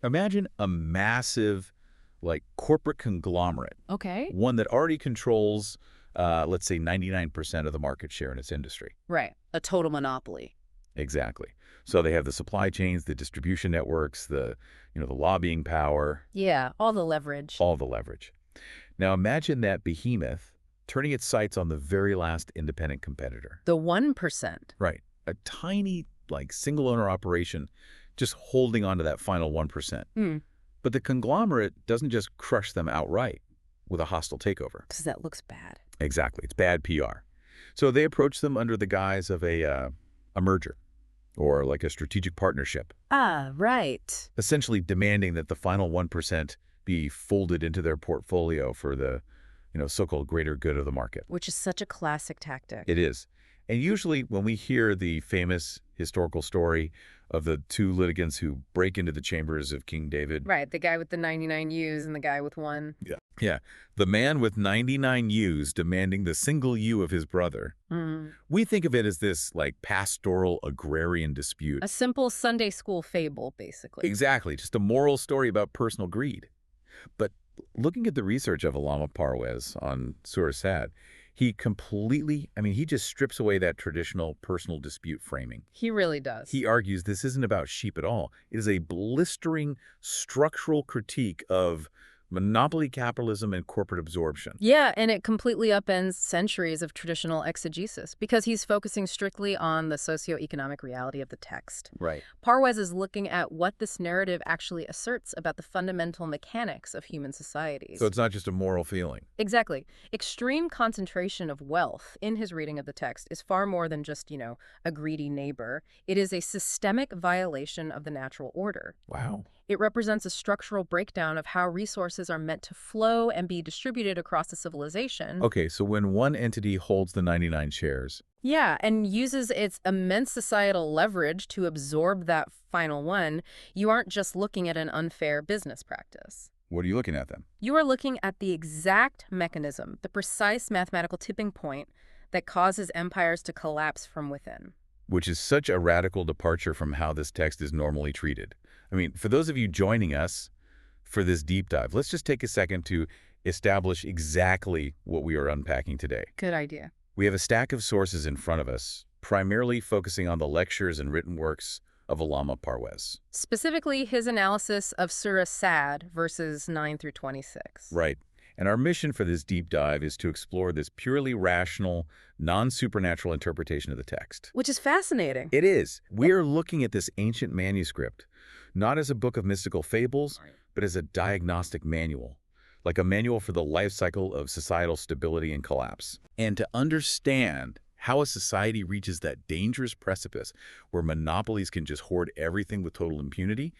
Imagine a massive, like, corporate conglomerate, Okay. one that already controls, let's say, 99% of the market share in its industry. Right. A total monopoly. Exactly. So they have the supply chains, the distribution networks, the lobbying power, Yeah, all the leverage. all the leverage. Now imagine that behemoth turning its sights on the very last independent competitor. The 1%. Right. A tiny, like, single-owner operation just holding on to that final 1%. Hmm. But the conglomerate doesn't just crush them outright with a hostile takeover. Because that looks bad. Exactly. It's bad PR. So they approach them under the guise of a merger or like a strategic partnership, Ah, right. essentially demanding that the final 1% be folded into their portfolio for the so-called greater good of the market. Which is such a classic tactic. It is. And usually when we hear the famous historical story of the two litigants who break into the chambers of King David. Right, the guy with the 99 U's and the guy with one. Yeah. The man with 99 U's demanding the single U of his brother. Mm. We think of it as this, like, pastoral agrarian dispute. A simple Sunday school fable, basically. Exactly. Just a moral story about personal greed. But looking at the research of Allama Parvez on Surah, he just strips away that traditional personal dispute framing. He really does. He argues this isn't about sheep at all. It is a blistering structural critique of monopoly capitalism and corporate absorption. Yeah, and it completely upends centuries of traditional exegesis because he's focusing strictly on the socioeconomic reality of the text. Right. Parvez is looking at what this narrative actually asserts about the fundamental mechanics of human societies. So it's not just a moral feeling. Exactly. Extreme concentration of wealth in his reading of the text is far more than just, a greedy neighbor. It is a systemic violation of the natural order. Wow. It represents a structural breakdown of how resources are meant to flow and be distributed across a civilization. Okay, so when one entity holds the 99 shares. Yeah, and uses its immense societal leverage to absorb that final one, you aren't just looking at an unfair business practice. What are you looking at then? You are looking at the exact mechanism, the precise mathematical tipping point that causes empires to collapse from within. Which is such a radical departure from how this text is normally treated. I mean, for those of you joining us for this deep dive, let's just take a second to establish exactly what we are unpacking today. Good idea. We have a stack of sources in front of us, primarily focusing on the lectures and written works of Allama Parvez. Specifically, his analysis of Surah Sad, verses 9 through 26. Right. And our mission for this deep dive is to explore this purely rational, non-supernatural interpretation of the text. Which is fascinating. It is. We're looking at this ancient manuscript, not as a book of mystical fables, but as a diagnostic manual, like a manual for the life cycle of societal stability and collapse. And to understand how a society reaches that dangerous precipice where monopolies can just hoard everything with total impunity,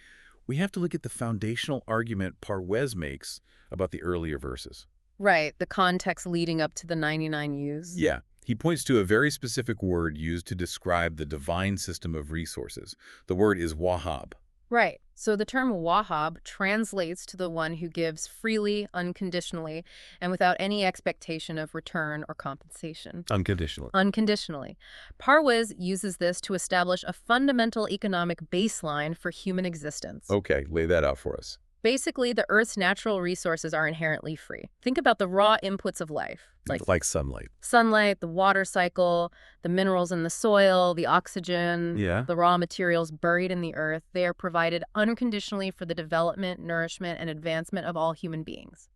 we have to look at the foundational argument Parvez makes about the earlier verses. Right, the context leading up to the 99 U's. Yeah. He points to a very specific word used to describe the divine system of resources. The word is wahab. Right. So the term wahab translates to the one who gives freely, unconditionally, and without any expectation of return or compensation. Unconditionally. Unconditionally. Parvez uses this to establish a fundamental economic baseline for human existence. Okay, lay that out for us. Basically, the Earth's natural resources are inherently free. Think about the raw inputs of life, Like sunlight. sunlight, the water cycle, the minerals in the soil, the oxygen, Yeah. the raw materials buried in the earth. They are provided unconditionally for the development, nourishment, and advancement of all human beings.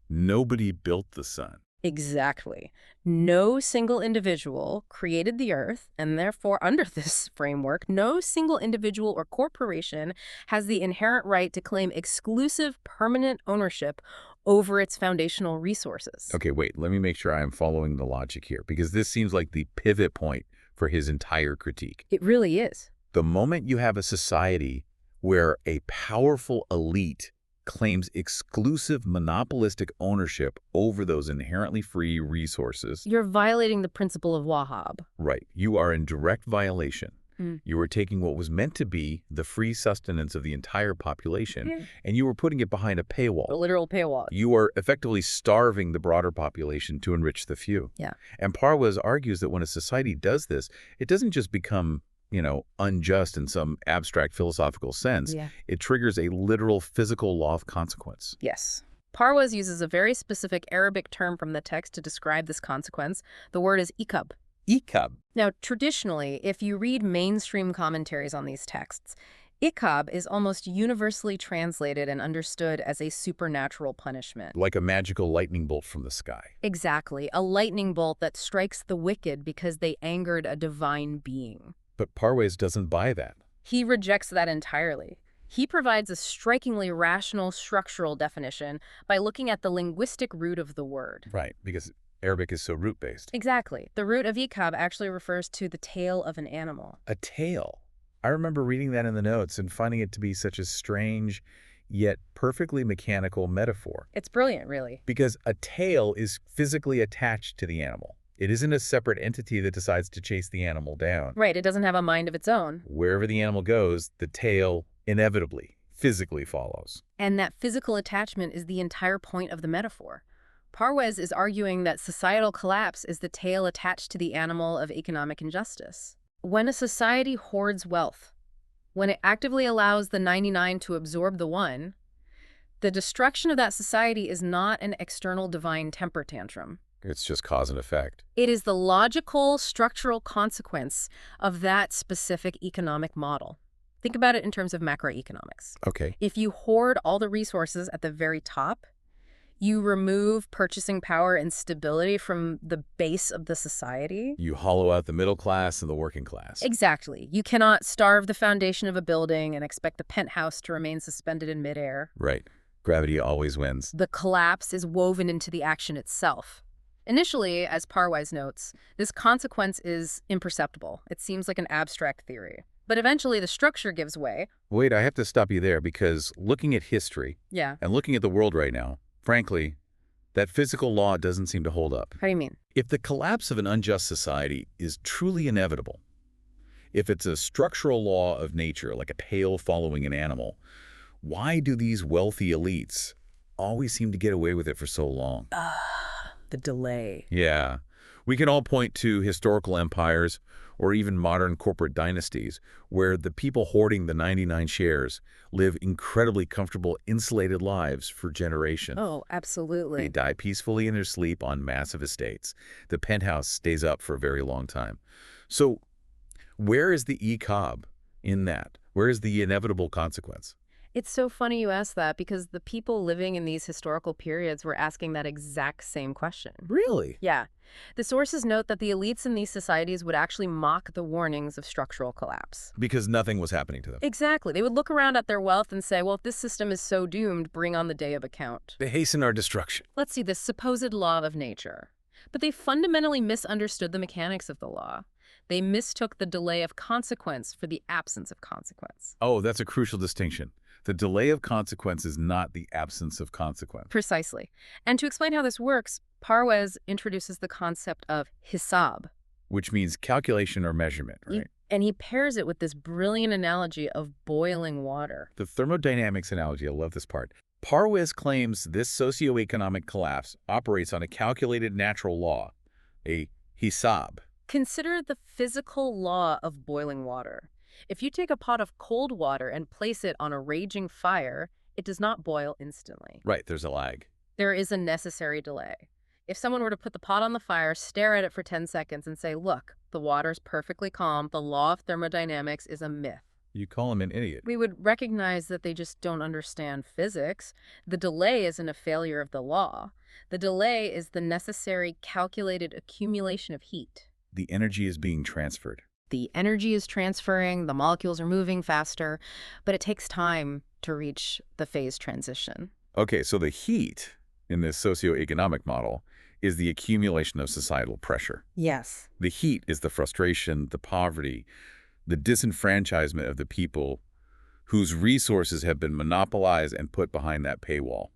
Nobody built the sun. Exactly. No single individual created the earth, and therefore, under this framework, no single individual or corporation has the inherent right to claim exclusive permanent ownership over its foundational resources. Okay, wait, let me make sure I'm following the logic here, because this seems like the pivot point for his entire critique. It really is. The moment you have a society where a powerful elite claims exclusive monopolistic ownership over those inherently free resources, You're violating the principle of Wahhab. right, you are in direct violation. Mm. You were taking what was meant to be the free sustenance of the entire population, and you were putting it behind a paywall. A literal paywall. You are effectively starving the broader population to enrich the few. Yeah. And Parvez argues that when a society does this, it doesn't just become unjust in some abstract philosophical sense. Yeah. It triggers a literal physical law of consequence. Yes. Parwaz uses a very specific Arabic term from the text to describe this consequence. The word is ikab. Ikab. Now, traditionally, if you read mainstream commentaries on these texts, ikab is almost universally translated and understood as a supernatural punishment. Like a magical lightning bolt from the sky. Exactly, a lightning bolt that strikes the wicked because they angered a divine being. But Parwaz doesn't buy that. He rejects that entirely. He provides a strikingly rational structural definition by looking at the linguistic root of the word. Right, because Arabic is so root-based. Exactly. The root of ikab actually refers to the tail of an animal. A tail. I remember reading that in the notes and finding it to be such a strange, yet perfectly mechanical metaphor. It's brilliant, really. Because a tail is physically attached to the animal. It isn't a separate entity that decides to chase the animal down. Right, it doesn't have a mind of its own. Wherever the animal goes, the tail inevitably, physically follows. And that physical attachment is the entire point of the metaphor. Parwaz is arguing that societal collapse is the tail attached to the animal of economic injustice. When a society hoards wealth, when it actively allows the 99 to absorb the one, the destruction of that society is not an external divine temper tantrum. It's just cause and effect. It is the logical, structural consequence of that specific economic model. Think about it in terms of macroeconomics. Okay. If you hoard all the resources at the very top, you remove purchasing power and stability from the base of the society. You hollow out the middle class and the working class. Exactly. You cannot starve the foundation of a building and expect the penthouse to remain suspended in midair. Right. Gravity always wins. The collapse is woven into the action itself. Initially, as Parwaz notes, this consequence is imperceptible. It seems like an abstract theory. But eventually the structure gives way. Wait, I have to stop you there because looking at history Yeah. and looking at the world right now, frankly, that physical law doesn't seem to hold up. How do you mean? If the collapse of an unjust society is truly inevitable, if it's a structural law of nature, like a tail following an animal, why do these wealthy elites always seem to get away with it for so long? The delay. Yeah. We can all point to historical empires or even modern corporate dynasties where the people hoarding the 99 shares live incredibly comfortable, insulated lives for generations. Oh, absolutely. They die peacefully in their sleep on massive estates. The penthouse stays up for a very long time. So where is the ECOB in that? Where is the inevitable consequence? It's so funny you ask that because the people living in these historical periods were asking that exact same question. Really? Yeah. The sources note that the elites in these societies would actually mock the warnings of structural collapse. Because nothing was happening to them. Exactly. They would look around at their wealth and say, well, if this system is so doomed, bring on the day of account. They hasten our destruction. Let's see, this supposed law of nature. But they fundamentally misunderstood the mechanics of the law. They mistook the delay of consequence for the absence of consequence. Oh, that's a crucial distinction. The delay of consequence is not the absence of consequence. Precisely. And to explain how this works, Parwaz introduces the concept of hisab. Which means calculation or measurement, right? And he pairs it with this brilliant analogy of boiling water. The thermodynamics analogy, I love this part. Parwaz claims this socioeconomic collapse operates on a calculated natural law, a hisab. Consider the physical law of boiling water. If you take a pot of cold water and place it on a raging fire, it does not boil instantly. Right, there's a lag. There is a necessary delay. If someone were to put the pot on the fire, stare at it for 10 seconds and say, look, the water's perfectly calm, the law of thermodynamics is a myth. You call him an idiot. We would recognize that they just don't understand physics. The delay isn't a failure of the law. The delay is the necessary calculated accumulation of heat. The energy is being transferred. The energy is transferring, the molecules are moving faster, but it takes time to reach the phase transition. Okay, so the heat in this socioeconomic model is the accumulation of societal pressure. Yes. The heat is the frustration, the poverty, the disenfranchisement of the people whose resources have been monopolized and put behind that paywall.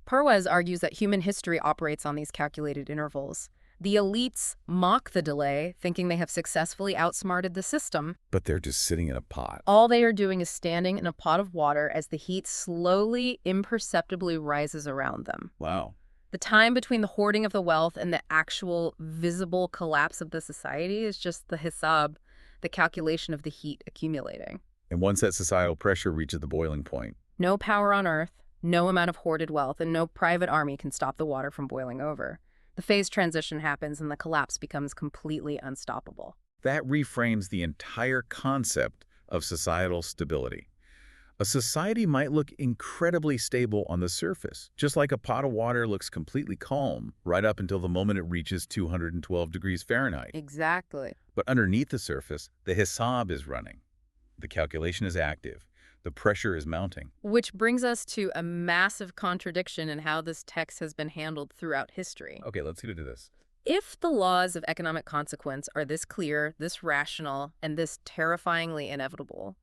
Parwaz argues that human history operates on these calculated intervals. The elites mock the delay, thinking they have successfully outsmarted the system. But they're just sitting in a pot. All they are doing is standing in a pot of water as the heat slowly, imperceptibly rises around them. Wow. The time between the hoarding of the wealth and the actual visible collapse of the society is just the hisab, the calculation of the heat accumulating. And once that societal pressure reaches the boiling point, No power on Earth, no amount of hoarded wealth, and no private army can stop the water from boiling over. The phase transition happens and the collapse becomes completely unstoppable. that reframes the entire concept of societal stability. A society might look incredibly stable on the surface, just like a pot of water looks completely calm right up until the moment it reaches 212 degrees Fahrenheit. Exactly. But underneath the surface, the hisab is running. The calculation is active. The pressure is mounting. Which brings us to a massive contradiction in how this text has been handled throughout history. Okay, let's get into this. If the laws of economic consequence are this clear, this rational, and this terrifyingly inevitable,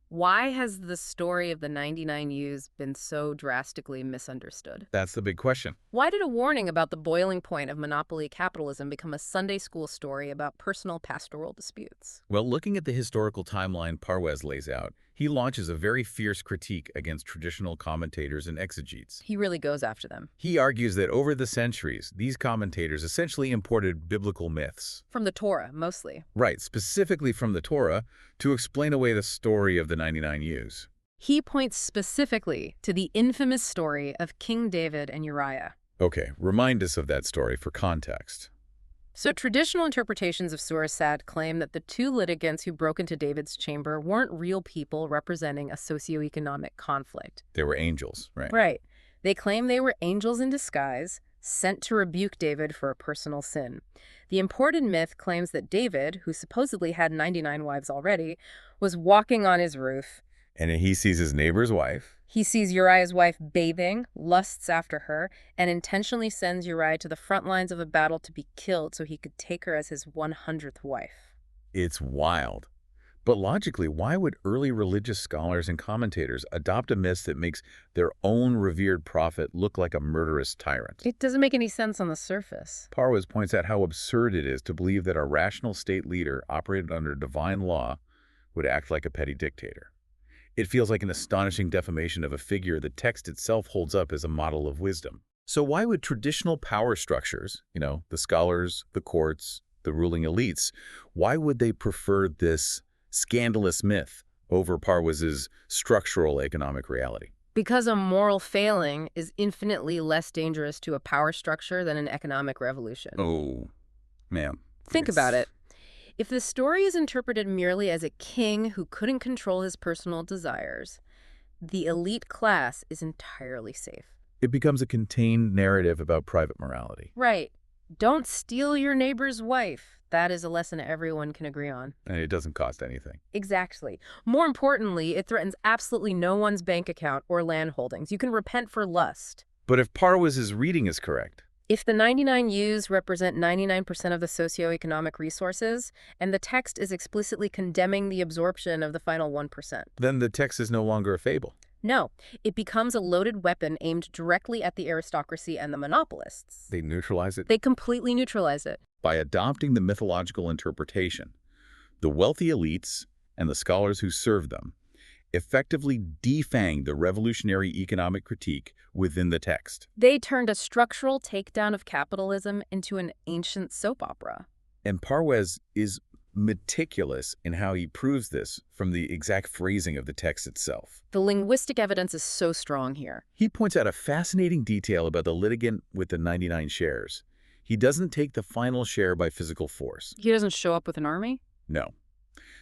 why has the story of the 99 U's been so drastically misunderstood? That's the big question. Why did a warning about the boiling point of monopoly capitalism become a Sunday school story about personal pastoral disputes? Well, looking at the historical timeline Parwez lays out, he launches a very fierce critique against traditional commentators and exegetes. He really goes after them. He argues that over the centuries, these commentators essentially imported biblical myths. From the Torah, mostly. Right, specifically from the Torah, to explain away the story of the 99 U's. He points specifically to the infamous story of King David and Uriah. Okay, remind us of that story for context. So traditional interpretations of Surah claim that the two litigants who broke into David's chamber weren't real people representing a socioeconomic conflict. They were angels, right? Right. They claim they were angels in disguise, sent to rebuke David for a personal sin. The imported myth claims that David, who supposedly had 99 wives already, was walking on his roof. And he sees his neighbor's wife. He sees Uriah's wife bathing, lusts after her, and intentionally sends Uriah to the front lines of a battle to be killed so he could take her as his 100th wife. It's wild. But logically, why would early religious scholars and commentators adopt a myth that makes their own revered prophet look like a murderous tyrant? It doesn't make any sense on the surface. Parwez points out how absurd it is to believe that a rational state leader operated under divine law would act like a petty dictator. It feels like an astonishing defamation of a figure the text itself holds up as a model of wisdom. So why would traditional power structures, the scholars, the courts, the ruling elites, why would they prefer this scandalous myth over Parwez's structural economic reality? Because a moral failing is infinitely less dangerous to a power structure than an economic revolution. Oh, man. Think about it. If the story is interpreted merely as a king who couldn't control his personal desires, the elite class is entirely safe. It becomes a contained narrative about private morality. Right. Don't steal your neighbor's wife. That is a lesson everyone can agree on. And it doesn't cost anything. Exactly. More importantly, it threatens absolutely no one's bank account or land holdings. You can repent for lust. But if Parwez's reading is correct, if the 99 U's represent 99% of the socioeconomic resources, and the text is explicitly condemning the absorption of the final 1%. then the text is no longer a fable. No, it becomes a loaded weapon aimed directly at the aristocracy and the monopolists. They neutralize it. They completely neutralize it. By adopting the mythological interpretation, the wealthy elites and the scholars who serve them effectively defanged the revolutionary economic critique within the text. They turned a structural takedown of capitalism into an ancient soap opera. And Parwez is meticulous in how he proves this from the exact phrasing of the text itself. The linguistic evidence is so strong here. He points out a fascinating detail about the litigant with the 99 shares. He doesn't take the final share by physical force. He doesn't show up with an army? No.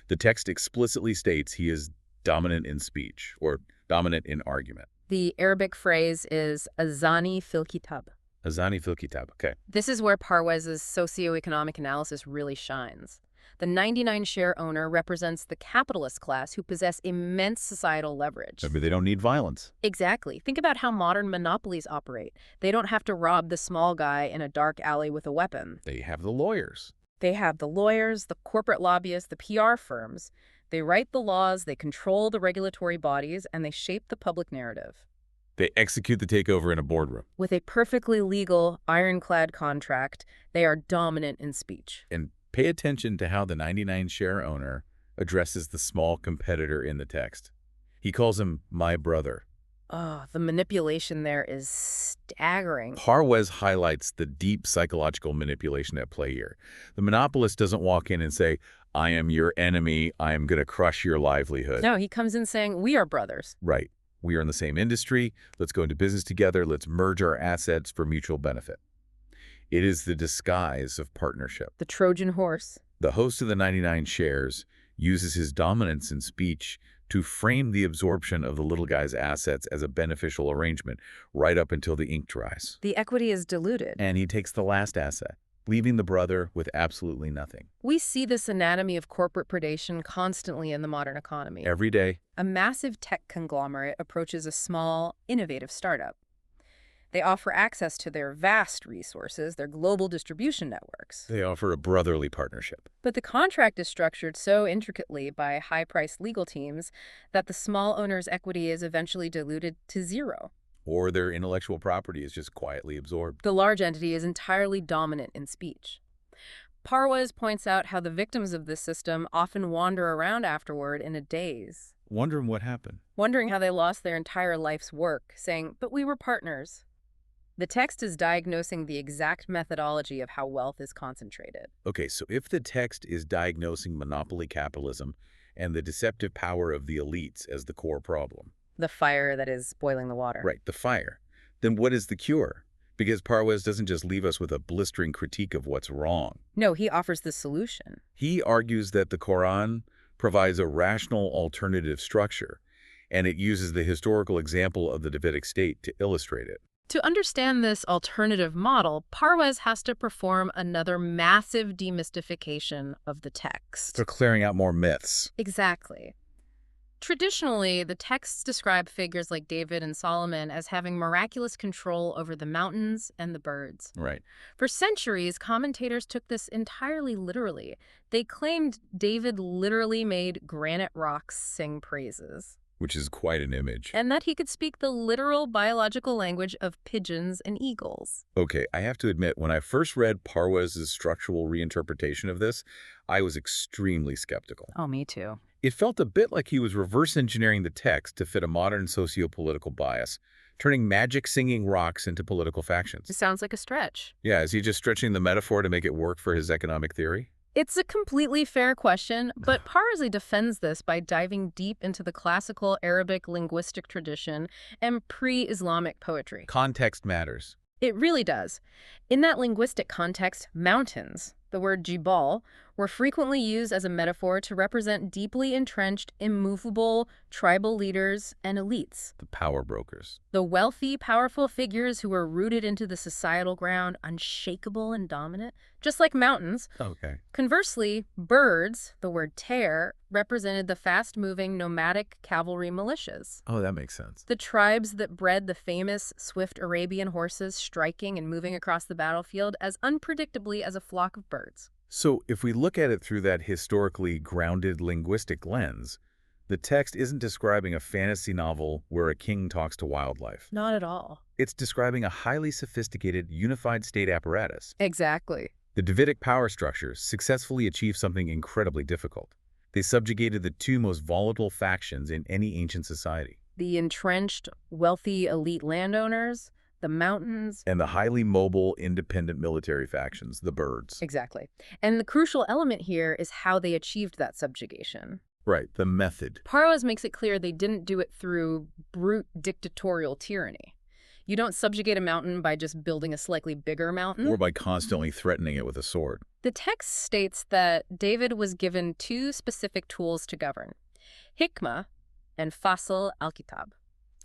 The text explicitly states he is dominant in speech, or dominant in argument. The Arabic phrase is azani fil kitab. Azani fil kitab, okay. This is where Parwez's socioeconomic analysis really shines. The 99 share owner represents the capitalist class who possess immense societal leverage. Maybe they don't need violence. Exactly. Think about how modern monopolies operate. They don't have to rob the small guy in a dark alley with a weapon. They have the lawyers. They have the lawyers, the corporate lobbyists, the PR firms. They write the laws, they control the regulatory bodies, and they shape the public narrative. They execute the takeover in a boardroom. With a perfectly legal, ironclad contract, they are dominant in speech. And pay attention to how the 99 share owner addresses the small competitor in the text. He calls him my brother. Oh, the manipulation there is staggering. Parwez highlights the deep psychological manipulation at play here. The monopolist doesn't walk in and say, I am your enemy, I am going to crush your livelihood. No, he comes in saying, we are brothers. Right. We are in the same industry. Let's go into business together. Let's merge our assets for mutual benefit. It is the disguise of partnership. The Trojan horse. The host of the 99 shares uses his dominance in speech to frame the absorption of the little guy's assets as a beneficial arrangement right up until the ink dries. The equity is diluted. And he takes the last asset, leaving the brother with absolutely nothing. We see this anatomy of corporate predation constantly in the modern economy. Every day. A massive tech conglomerate approaches a small, innovative startup. They offer access to their vast resources, their global distribution networks. They offer a brotherly partnership. But the contract is structured so intricately by high-priced legal teams that the small owner's equity is eventually diluted to zero. Or their intellectual property is just quietly absorbed. The large entity is entirely dominant in speech. Parwaz points out how the victims of this system often wander around afterward in a daze. Wondering what happened. Wondering how they lost their entire life's work, saying, but we were partners. The text is diagnosing the exact methodology of how wealth is concentrated. Okay, so if the text is diagnosing monopoly capitalism and the deceptive power of the elites as the core problem. The fire that is boiling the water. Right, the fire. Then what is the cure? Because Parwaz doesn't just leave us with a blistering critique of what's wrong. No, he offers the solution. He argues that the Quran provides a rational alternative structure, and it uses the historical example of the Davidic state to illustrate it. To understand this alternative model, Parwaz has to perform another massive demystification of the text. They're clearing out more myths. Exactly. Traditionally, the texts describe figures like David and Solomon as having miraculous control over the mountains and the birds. Right. For centuries, commentators took this entirely literally. They claimed David literally made granite rocks sing praises. Which is quite an image. And that he could speak the literal biological language of pigeons and eagles. Okay, I have to admit, when I first read Parwaz's structural reinterpretation of this, I was extremely skeptical. Oh, me too. It felt a bit like he was reverse engineering the text to fit a modern socio-political bias, turning magic-singing rocks into political factions. It sounds like a stretch. Yeah, is he just stretching the metaphor to make it work for his economic theory? It's a completely fair question, but Parsley defends this by diving deep into the classical Arabic linguistic tradition and pre-Islamic poetry. Context matters. It really does. In that linguistic context, mountains, the word jibal, were frequently used as a metaphor to represent deeply entrenched, immovable tribal leaders and elites. The power brokers. The wealthy, powerful figures who were rooted into the societal ground, unshakable and dominant, just like mountains. Okay. Conversely, birds, the word tear, represented the fast-moving nomadic cavalry militias. Oh, that makes sense. The tribes that bred the famous swift Arabian horses striking and moving across the battlefield as unpredictably as a flock of birds. So if we look at it through that historically grounded linguistic lens, the text isn't describing a fantasy novel where a king talks to wildlife. Not at all. It's describing a highly sophisticated, unified state apparatus. Exactly. The Davidic power structures successfully achieved something incredibly difficult. They subjugated the two most volatile factions in any ancient society. The entrenched, wealthy elite landowners, the mountains. And the highly mobile, independent military factions, the birds. Exactly. And the crucial element here is how they achieved that subjugation. Right, the method. Parwaz makes it clear they didn't do it through brute dictatorial tyranny. You don't subjugate a mountain by just building a slightly bigger mountain. Or by constantly threatening it with a sword. The text states that David was given two specific tools to govern: hikmah and fasl al-kitab.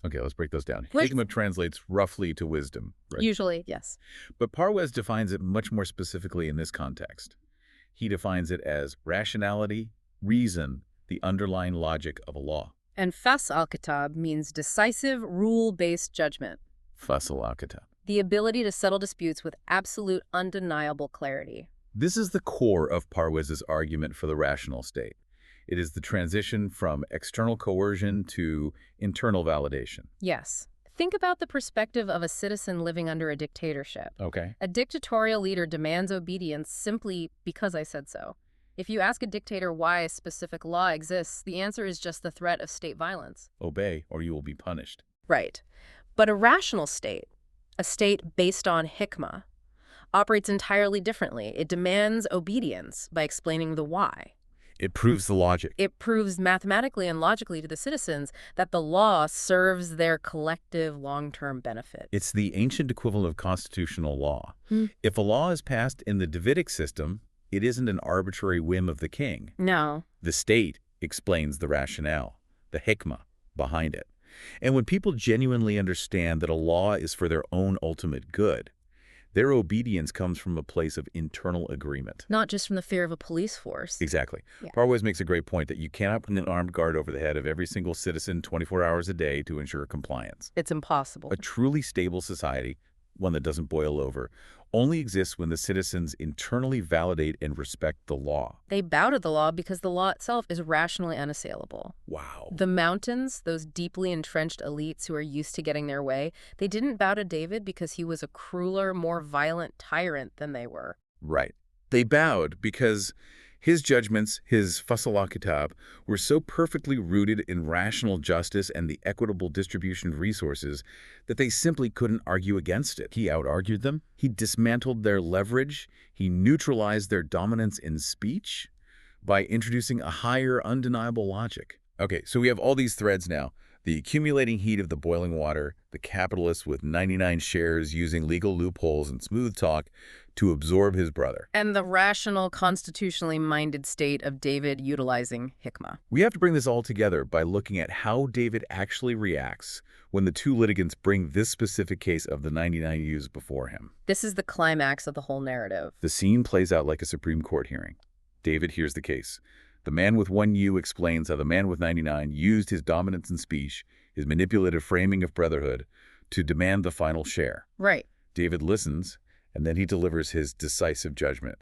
Okay, let's break those down. Let's- Hikmah translates roughly to wisdom, right? Usually, yes. But Parwaz defines it much more specifically in this context. He defines it as rationality, reason, the underlying logic of a law. And fasl al-kitab means decisive, rule-based judgment. Fasl al-kitab. The ability to settle disputes with absolute, undeniable clarity. This is the core of Parwaz's argument for the rational state. It is the transition from external coercion to internal validation. Yes. Think about the perspective of a citizen living under a dictatorship. Okay. A dictatorial leader demands obedience simply because I said so. If you ask a dictator why a specific law exists, the answer is just the threat of state violence. Obey or you will be punished. Right. But a rational state, a state based on hikmah, operates entirely differently. It demands obedience by explaining the why. It proves the logic. It proves mathematically and logically to the citizens that the law serves their collective long-term benefit. It's the ancient equivalent of constitutional law. Hmm. If a law is passed in the Davidic system, it isn't an arbitrary whim of the king. No. The state explains the rationale, the hikmah behind it. And when people genuinely understand that a law is for their own ultimate good, their obedience comes from a place of internal agreement. Not just from the fear of a police force. Exactly. Yeah. Parwaz makes a great point that you cannot put an armed guard over the head of every single citizen 24 hours a day to ensure compliance. It's impossible. A truly stable society, one that doesn't boil over, only exists when the citizens internally validate and respect the law. They bow to the law because the law itself is rationally unassailable. Wow. The mountains, those deeply entrenched elites who are used to getting their way, they didn't bow to David because he was a crueler, more violent tyrant than they were. Right. They bowed because his judgments, his fasl al-kitab, were so perfectly rooted in rational justice and the equitable distribution of resources that they simply couldn't argue against it. He out-argued them. He dismantled their leverage. He neutralized their dominance in speech by introducing a higher, undeniable logic. Okay, so we have all these threads now. The accumulating heat of the boiling water, the capitalist with 99 shares using legal loopholes and smooth talk to absorb his brother. And the rational, constitutionally minded state of David utilizing hikmah. We have to bring this all together by looking at how David actually reacts when the two litigants bring this specific case of the 99 ewes before him. This is the climax of the whole narrative. The scene plays out like a Supreme Court hearing. David hears the case. The man with 1 ewe explains how the man with 99 used his dominance in speech, his manipulative framing of brotherhood, to demand the final share. Right. David listens, and then he delivers his decisive judgment,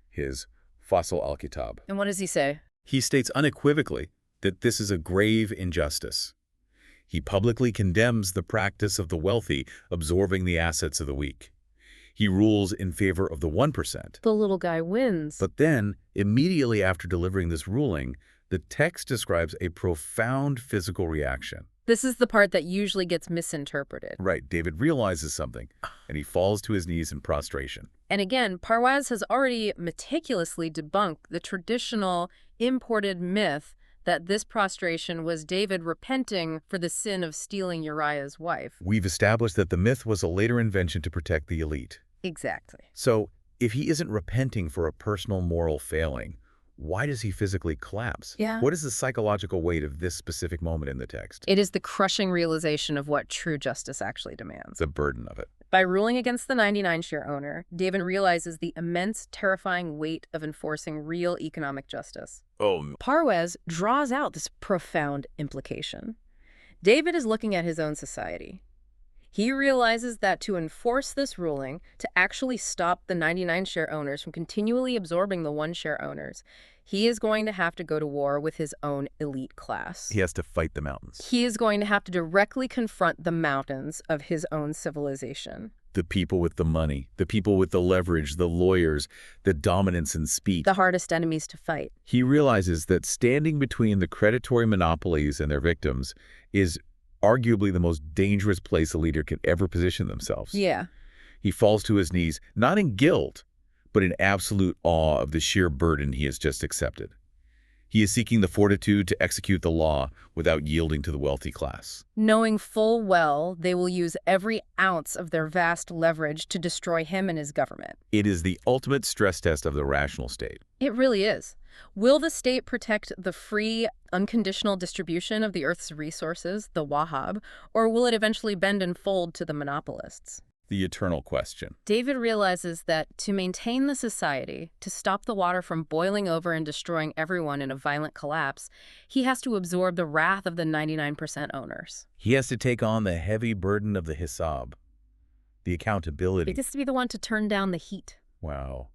his fasl al-kitab. And what does he say? He states unequivocally that this is a grave injustice. He publicly condemns the practice of the wealthy absorbing the assets of the weak. He rules in favor of the 1%. The little guy wins. But then, immediately after delivering this ruling, the text describes a profound physical reaction. This is the part that usually gets misinterpreted. Right, David realizes something, and he falls to his knees in prostration. And again, Parwaz has already meticulously debunked the traditional imported myth that this prostration was David repenting for the sin of stealing Uriah's wife. We've established that the myth was a later invention to protect the elite. Exactly. So, if he isn't repenting for a personal moral failing, why does he physically collapse? Yeah. What is the psychological weight of this specific moment in the text? It is the crushing realization of what true justice actually demands. The burden of it. By ruling against the 99 share owner, David realizes the immense, terrifying weight of enforcing real economic justice. Oh. Parwaz draws out this profound implication. David is looking at his own society. He realizes that to enforce this ruling, to actually stop the 99 share owners from continually absorbing the 1 share owners, he is going to have to go to war with his own elite class. He has to fight the mountains. He is going to have to directly confront the mountains of his own civilization. The people with the money, the people with the leverage, the lawyers, the dominance in speech. The hardest enemies to fight. He realizes that standing between the predatory monopolies and their victims is arguably the most dangerous place a leader can ever position themselves. Yeah. He falls to his knees, not in guilt, but in absolute awe of the sheer burden he has just accepted. He is seeking the fortitude to execute the law without yielding to the wealthy class. Knowing full well they will use every ounce of their vast leverage to destroy him and his government. It is the ultimate stress test of the rational state. It really is. Will the state protect the free, unconditional distribution of the Earth's resources, the Wahhab, or will it eventually bend and fold to the monopolists? The eternal question. David realizes that to maintain the society, to stop the water from boiling over and destroying everyone in a violent collapse, he has to absorb the wrath of the 99% owners. He has to take on the heavy burden of the hisab, the accountability. He has to be the one to turn down the heat. Wow.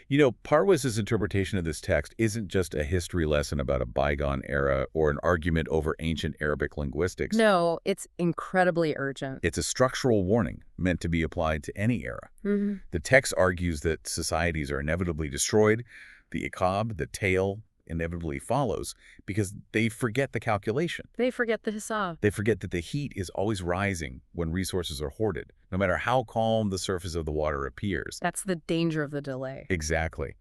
You know, Parwaz's interpretation of this text isn't just a history lesson about a bygone era or an argument over ancient Arabic linguistics. No, it's incredibly urgent. It's a structural warning meant to be applied to any era. Mm-hmm. The text argues that societies are inevitably destroyed. The iqab, the tail, inevitably follows because they forget the calculation. They forget the hisab. They forget that the heat is always rising when resources are hoarded, no matter how calm the surface of the water appears. That's the danger of the delay. Exactly.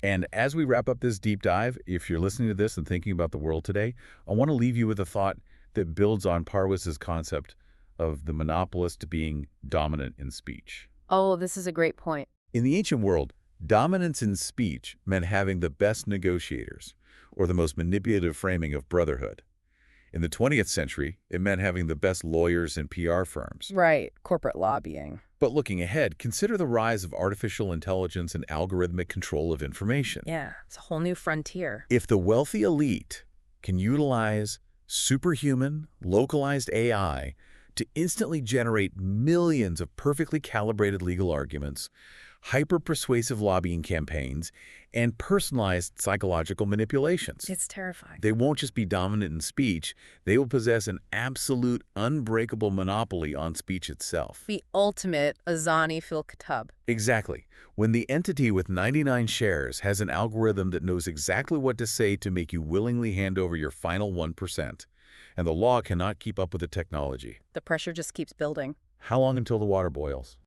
And as we wrap up this deep dive, if you're listening to this and thinking about the world today, I want to leave you with a thought that builds on Parwis's concept of the monopolist being dominant in speech. Oh, this is a great point. In the ancient world, dominance in speech meant having the best negotiators, or the most manipulative framing of brotherhood. In the 20th century, it meant having the best lawyers and PR firms. Right, corporate lobbying. But looking ahead, consider the rise of artificial intelligence and algorithmic control of information. Yeah, it's a whole new frontier. If the wealthy elite can utilize superhuman, localized AI to instantly generate millions of perfectly calibrated legal arguments, hyper-persuasive lobbying campaigns, and personalized psychological manipulations, It's terrifying. they won't just be dominant in speech, they will possess an absolute, unbreakable monopoly on speech itself. The ultimate Azani fil Kitab. Exactly. When the entity with 99 shares has an algorithm that knows exactly what to say to make you willingly hand over your final 1%, and the law cannot keep up with the technology. The pressure just keeps building. How long until the water boils?